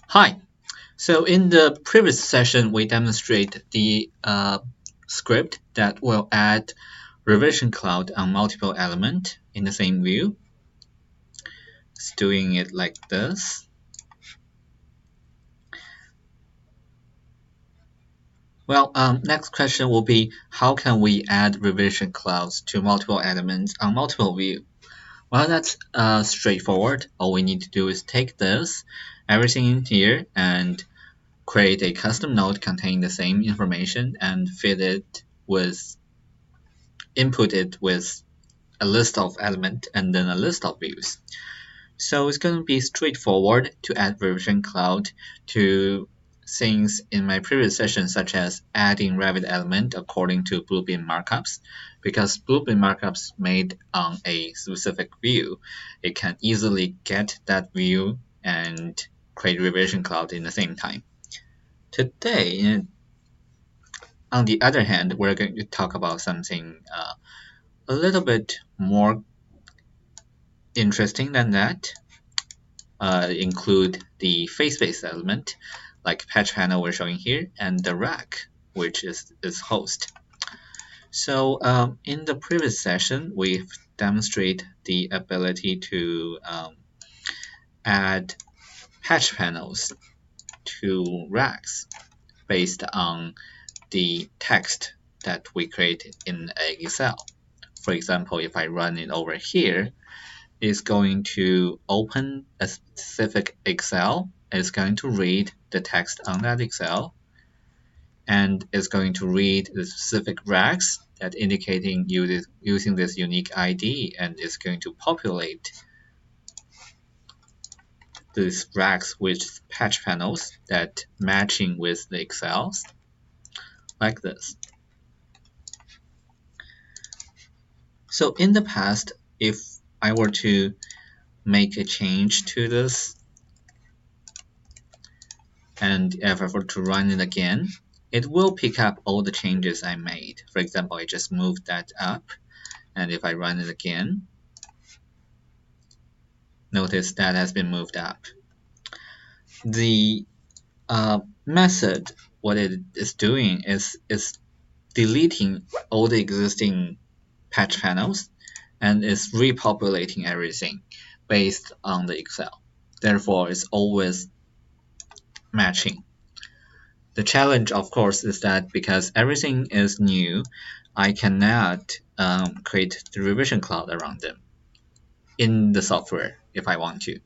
Hi. So in the previous session, we demonstrate the script that will add revision cloud on multiple elements in the same view. It's doing it like this. Well, next question will be how can we add revision clouds to multiple elements on multiple view? Well, that's straightforward. All we need to do is take this, everything in here, and create a custom node containing the same information and input it with a list of elements and then a list of views. So it's going to be straightforward to add revision cloud to things in my previous session, such as adding Revit element according to blueprint markups. Because blueprint markups made on a specific view, it can easily get that view and create revision cloud in the same time. Today, on the other hand, we're going to talk about something a little bit more interesting than that. Include the face-based element, like patch panel we're showing here, and the rack, which is host. So in the previous session, we've demonstrated the ability to add patch panels to racks based on the text that we create in Excel. For example, if I run it over here, it's going to open a specific Excel. It's going to read the text on that Excel, and it's going to read the specific racks that indicating using this unique ID, and it's going to populate these racks with patch panels that matching with the Excels, like this. So in the past, if I were to make a change to this, and if I were to run it again, it will pick up all the changes I made. For example, I just moved that up, and if I run it again, notice that has been moved up. The method, what it is doing is deleting all the existing patch panels and is repopulating everything based on the Excel. Therefore, it's always matching. The challenge, of course, is that because everything is new, I cannot create the revision cloud around them in the software if I want to,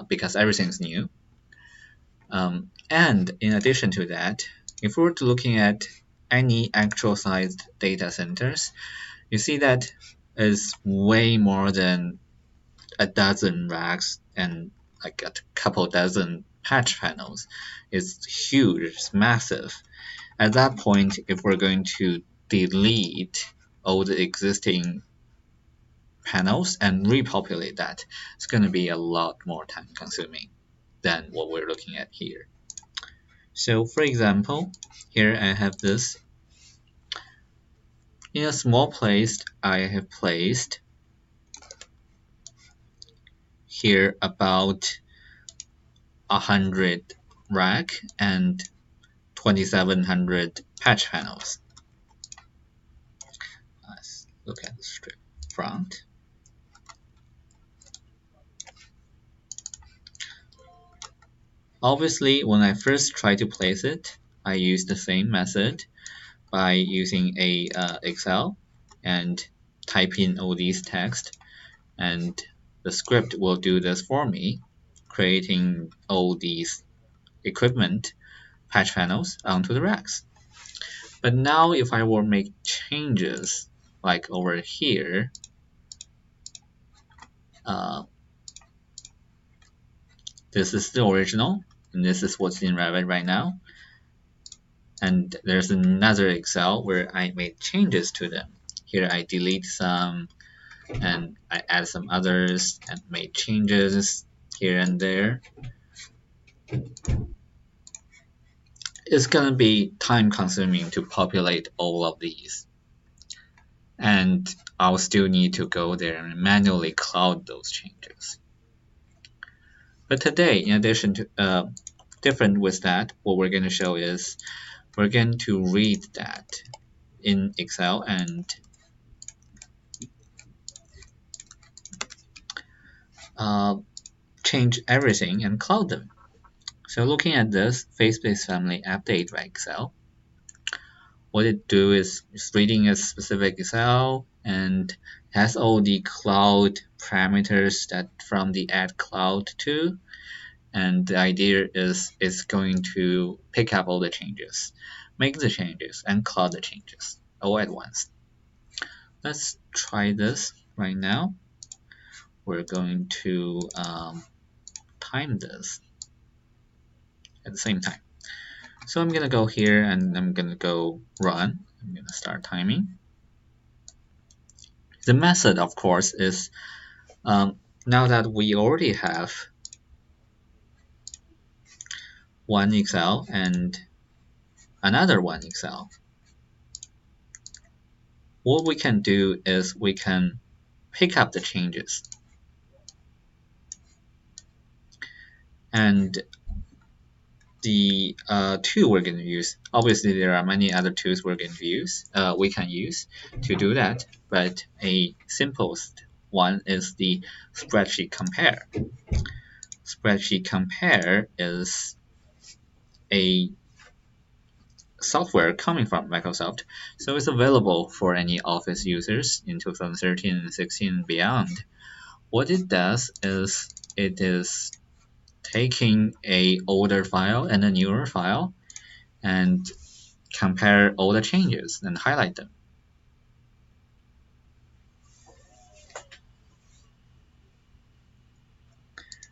because everything is new. And in addition to that, if we were to looking at any actual sized data centers, you see that is way more than a dozen racks and like a couple dozen patch panels. It's huge, it's massive. At that point, if we're going to delete all the existing panels and repopulate that, it's going to be a lot more time consuming than what we're looking at here. So for example, here I have this. In a small place, I have placed here about 100 rack and 2700 patch panels. Let's look at the strip front. Obviously, when I first try to place it, I use the same method by using a Excel and type in all these text, and the script will do this for me, creating all these equipment patch panels onto the racks. But now if I were to make changes like over here, this is the original, and this is what's in Revit right now. And there's another Excel where I made changes to them. Here I delete some, and I add some others, and made changes here and there. It's gonna be time consuming to populate all of these. And I'll still need to go there and manually cloud those changes. But today, in addition to different with that, what we're going to show is we're going to read that in Excel and change everything and cloud them. So looking at this Facebased family update by Excel, what it do is it's reading a specific Excel and has all the cloud parameters that from the add cloud to, and the idea is it's going to pick up all the changes, make the changes, and cloud the changes all at once. Let's try this right now. We're going to time this at the same time. So I'm gonna go here and I'm gonna go run. I'm gonna start timing. The method, of course, is now that we already have one Excel and another one Excel, what we can do is we can pick up the changes. And the tool we're going to use, obviously there are many other tools we're going to use, we can use to do that, but a simplest one is the Spreadsheet Compare. Spreadsheet Compare is a software coming from Microsoft, so it's available for any Office users in 2013 and 16 and beyond. What it does is it is taking a older file and a newer file and compare all the changes and highlight them.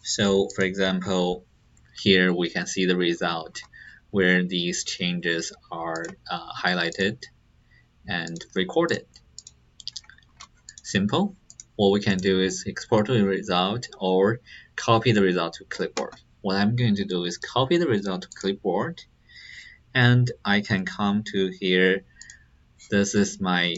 So for example, here we can see the result where these changes are highlighted and recorded. Simple. What we can do is export the result or copy the result to clipboard. What I'm going to do is copy the result to clipboard, and I can come to here. This is my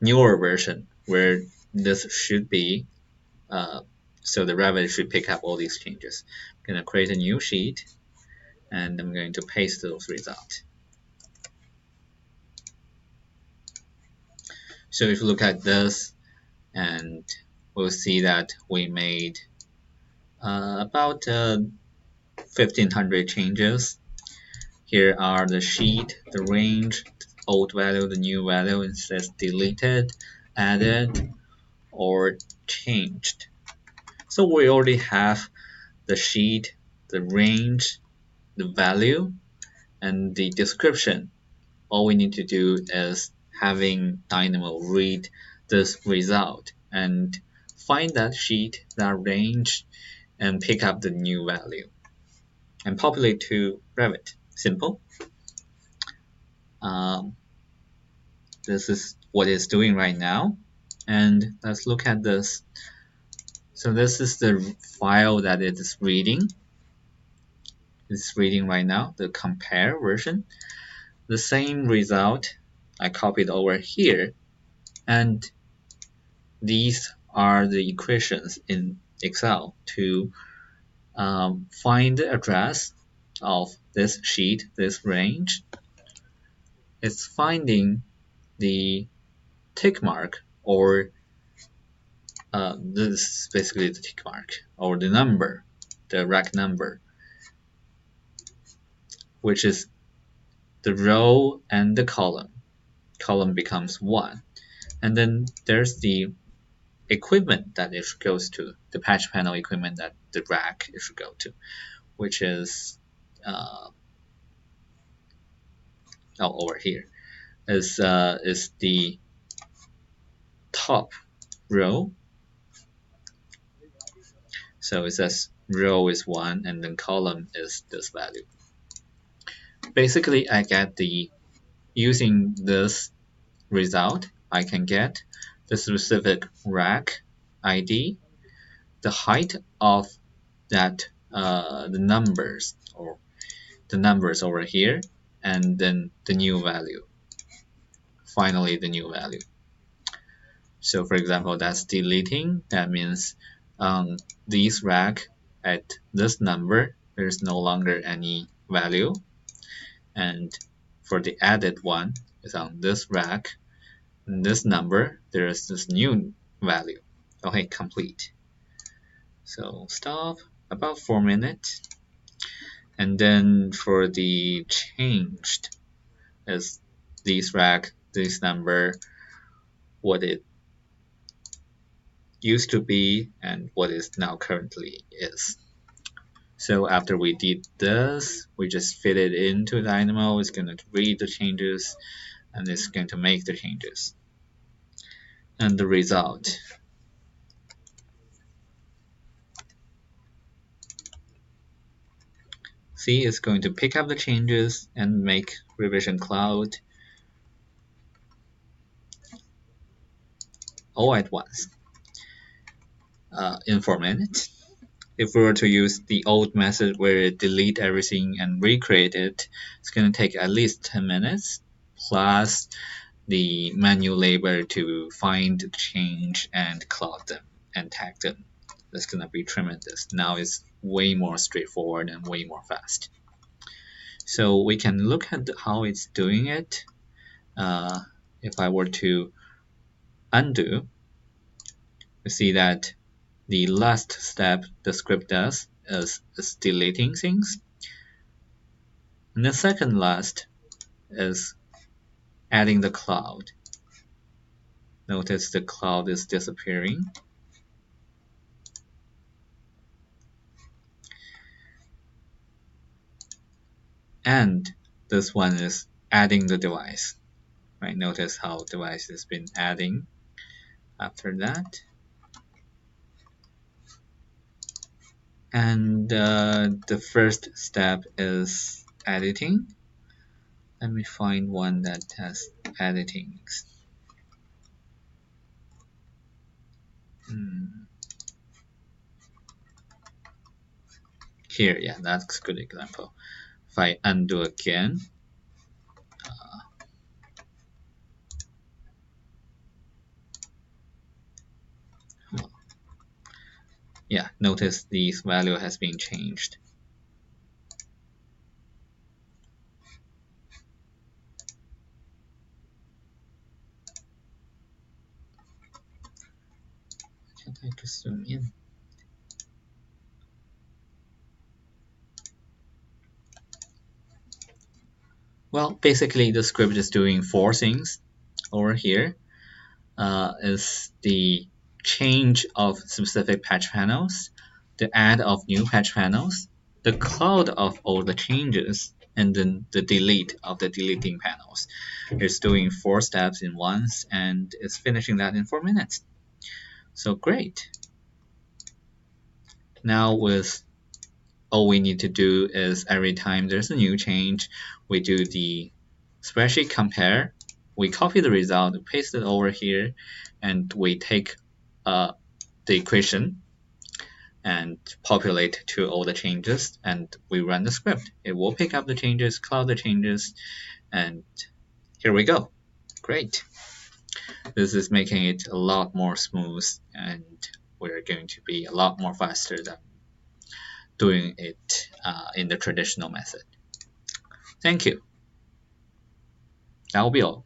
newer version where this should be, so the Revit should pick up all these changes. I'm going to create a new sheet and I'm going to paste those results. So if you look at this, and we'll see that we made about 1500 changes. Here are the sheet, the range, the old value, the new value. It says deleted, added, or changed. So we already have the sheet, the range, the value, and the description. All we need to do is having Dynamo read this result and find that sheet, that range, and pick up the new value and populate to Revit. Simple. This is what it's doing right now, and let's look at this. So this is the file that it is reading. It's reading right now, the compare version. The same result I copied over here, and these are the equations in Excel to find the address of this sheet, this range. It's finding the tick mark, or this is basically the tick mark, or the number, the rack number, which is the row and the column. Column becomes 1. And then there's the equipment that it goes to, the patch panel equipment that the rack it should go to, which is over here is the top row. So it says row is 1 and then column is this value. Basically, I get using this result, I can get the specific rack ID, the height of that, the numbers, or the numbers over here, and then the new value. Finally, the new value. So for example, that's deleting. That means These rack at this number, there's no longer any value, and for the added one is on this rack, and this number, there is this new value. Okay, complete. So stop about 4 minutes, and then for the changed is this rack, this number, what it used to be and what it now currently is. So after we did this, we just fit it into Dynamo. It's going to read the changes and it's going to make the changes. And the result. See, it's going to pick up the changes and make revision cloud all at once in 4 minutes. If we were to use the old method where it delete everything and recreate it, it's going to take at least 10 minutes plus the manual labor to find, change, and cloud them and tag them. That's going to be tremendous. Now it's way more straightforward and way more fast. So we can look at how it's doing it. If I were to undo, you see that the last step the script does is deleting things. And the second last is adding the cloud. Notice the cloud is disappearing. And this one is adding the device. Right? Notice how device has been adding after that. And the first step is editing. Let me find one that has editing. Here, yeah, that's a good example. If I undo again, yeah, notice this value has been changed. Can't I just zoom in? Well, basically the script is doing 4 things over here. Is the change of specific patch panels, the add of new patch panels, the cloud of all the changes, and then the delete of the deleting panels. It's doing 4 steps in once and it's finishing that in 4 minutes. So great. Now with all we need to do is every time there's a new change, we do the spreadsheet compare. We copy the result, paste it over here, and we take the equation and populate to all the changes, and we run the script. It will pick up the changes, cloud the changes, and here we go. Great. This is making it a lot more smooth, and we're going to be a lot more faster than doing it in the traditional method. Thank you. That will be all.